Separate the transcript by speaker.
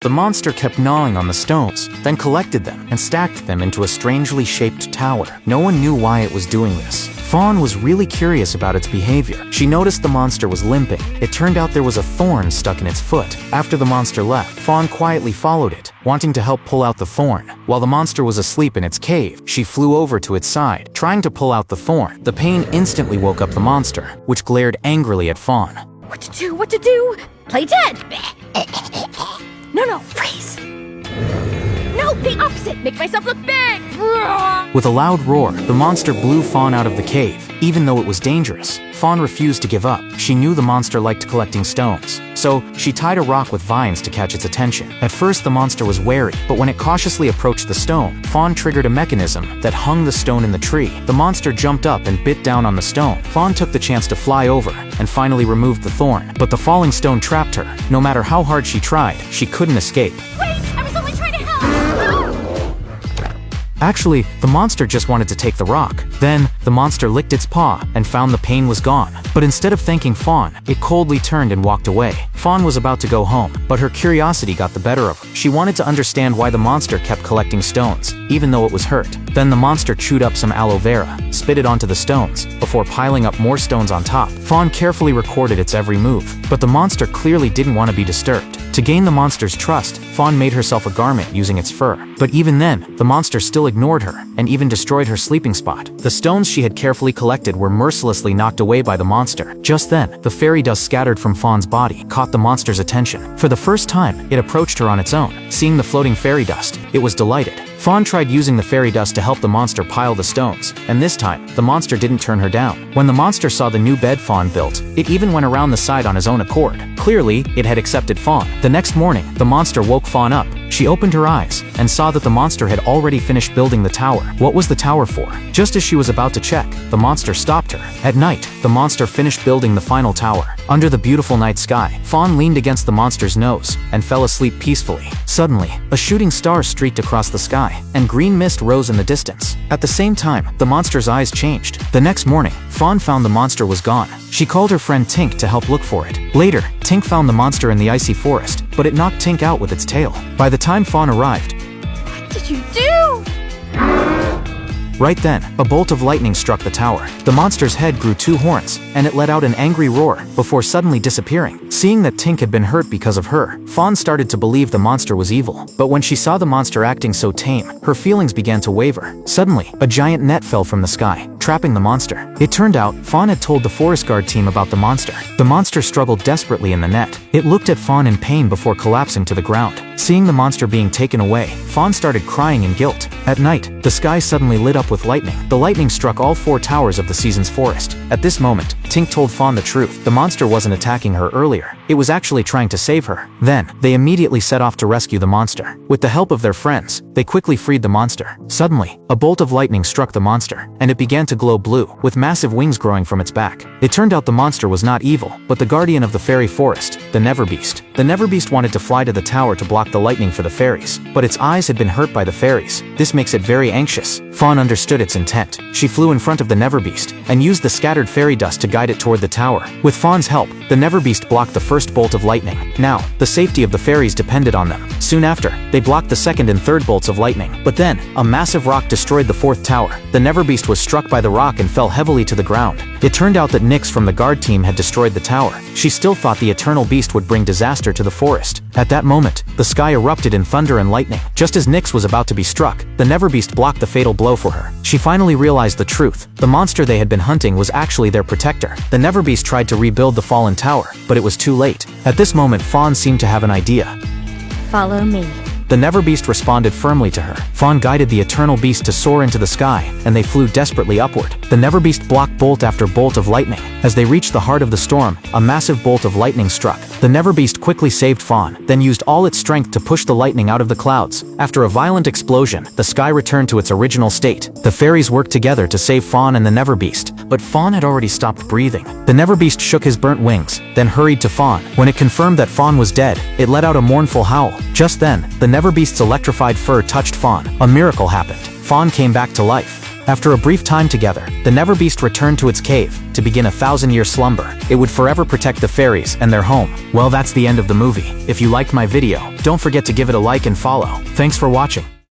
Speaker 1: The monster kept gnawing on the stones, then collected them and stacked them into a strangely shaped tower. No one knew why it was doing this. Fawn was really curious about its behavior. She noticed the monster was limping. It turned out there was a thorn stuck in its foot. After the monster left, Fawn quietly followed it, wanting to help pull out the thorn. While the monster was asleep in its cave, she flew over to its side, trying to pull out the thorn. The pain instantly woke up the monster, which glared angrily at Fawn.
Speaker 2: What to do? What to do? Play dead! No, freeze! No, the opposite! Make myself look big!
Speaker 1: With a loud roar, the monster blew Fawn out of the cave. Even though it was dangerous, Fawn refused to give up. She knew the monster liked collecting stones, so she tied a rock with vines to catch its attention. At first, the monster was wary, but when it cautiously approached the stone, Fawn triggered a mechanism that hung the stone in the tree. The monster jumped up and bit down on the stone. Fawn took the chance to fly over and finally removed the thorn, but the falling stone trapped her. No matter how hard she tried, she couldn't escape.
Speaker 2: Wait! I was only trying to help!
Speaker 1: Actually, the monster just wanted to take the rock. Then, the monster licked its paw and found the pain was gone. But instead of thanking Fawn, it coldly turned and walked away. Fawn was about to go home, but her curiosity got the better of her. She wanted to understand why the monster kept collecting stones, even though it was hurt. Then the monster chewed up some aloe vera, spit it onto the stones, before piling up more stones on top. Fawn carefully recorded its every move, but the monster clearly didn't want to be disturbed. To gain the monster's trust, Fawn made herself a garment using its fur. But even then, the monster still ignored her, and even destroyed her sleeping spot. The stones she had carefully collected were mercilessly knocked away by the monster. Just then, the fairy dust scattered from Fawn's body caught the monster's attention. For the first time, it approached her on its own. Seeing the floating fairy dust, it was delighted. Fawn tried using the fairy dust to help the monster pile the stones, and this time, the monster didn't turn her down. When the monster saw the new bed Fawn built, it even went around the side on his own accord. Clearly, it had accepted Fawn. The next morning, the monster woke Fawn up. She opened her eyes and saw that the monster had already finished building the tower. What was the tower for? Just as she was about to check, the monster stopped her. At night, the monster finished building the final tower. Under the beautiful night sky, Fawn leaned against the monster's nose and fell asleep peacefully. Suddenly, a shooting star streaked across the sky, and green mist rose in the distance. At the same time, the monster's eyes changed. The next morning, Fawn found the monster was gone. She called her friend Tink to help look for it. Later, Tink found the monster in the icy forest, but it knocked Tink out with its tail. By the time Fawn arrived,
Speaker 2: What did you do?
Speaker 1: right then, a bolt of lightning struck the tower. The monster's head grew 2 horns, and it let out an angry roar, before suddenly disappearing. Seeing that Tink had been hurt because of her, Fawn started to believe the monster was evil. But when she saw the monster acting so tame, her feelings began to waver. Suddenly, a giant net fell from the sky, trapping the monster. It turned out, Fawn had told the forest guard team about the monster. The monster struggled desperately in the net. It looked at Fawn in pain before collapsing to the ground. Seeing the monster being taken away, Fawn started crying in guilt. At night, the sky suddenly lit up with lightning. The lightning struck all 4 towers of the season's forest. At this moment, Tink told Fawn the truth. The monster wasn't attacking her earlier. It was actually trying to save her. Then, they immediately set off to rescue the monster. With the help of their friends, they quickly freed the monster. Suddenly, a bolt of lightning struck the monster, and it began to glow blue, with massive wings growing from its back. It turned out the monster was not evil, but the guardian of the fairy forest, the Neverbeast. The Neverbeast wanted to fly to the tower to block the lightning for the fairies, but its eyes had been hurt by the fairies. This makes it very anxious. Fawn understood its intent. She flew in front of the Neverbeast, and used the scattered fairy dust to guide it toward the tower. With Fawn's help, the Neverbeast blocked the first bolt of lightning. Now, the safety of the fairies depended on them. Soon after, they blocked the second and third bolts of lightning. But then, a massive rock destroyed the 4th tower. The Neverbeast was struck by the rock and fell heavily to the ground. It turned out that Nyx from the guard team had destroyed the tower. She still thought the Eternal Beast would bring disaster to the forest. At that moment, the sky erupted in thunder and lightning. Just as Nyx was about to be struck, the Neverbeast blocked the fatal blow for her. She finally realized the truth. The monster they had been hunting was actually their protector. The Neverbeast tried to rebuild the fallen tower, but it was too late. At this moment, Fawn seemed to have an idea.
Speaker 2: Follow me.
Speaker 1: The Neverbeast responded firmly to her. Fawn guided the Eternal Beast to soar into the sky, and they flew desperately upward. The Neverbeast blocked bolt after bolt of lightning. As they reached the heart of the storm, a massive bolt of lightning struck. The Neverbeast quickly saved Fawn, then used all its strength to push the lightning out of the clouds. After a violent explosion, the sky returned to its original state. The fairies worked together to save Fawn and the Neverbeast, but Fawn had already stopped breathing. The Neverbeast shook his burnt wings, then hurried to Fawn. When it confirmed that Fawn was dead, it let out a mournful howl. Just then, the Neverbeast's electrified fur touched Fawn. A miracle happened. Fawn came back to life. After a brief time together, the Neverbeast returned to its cave to begin a 1,000-year slumber. It would forever protect the fairies and their home. Well, that's the end of the movie. If you liked my video, don't forget to give it a like and follow. Thanks for watching.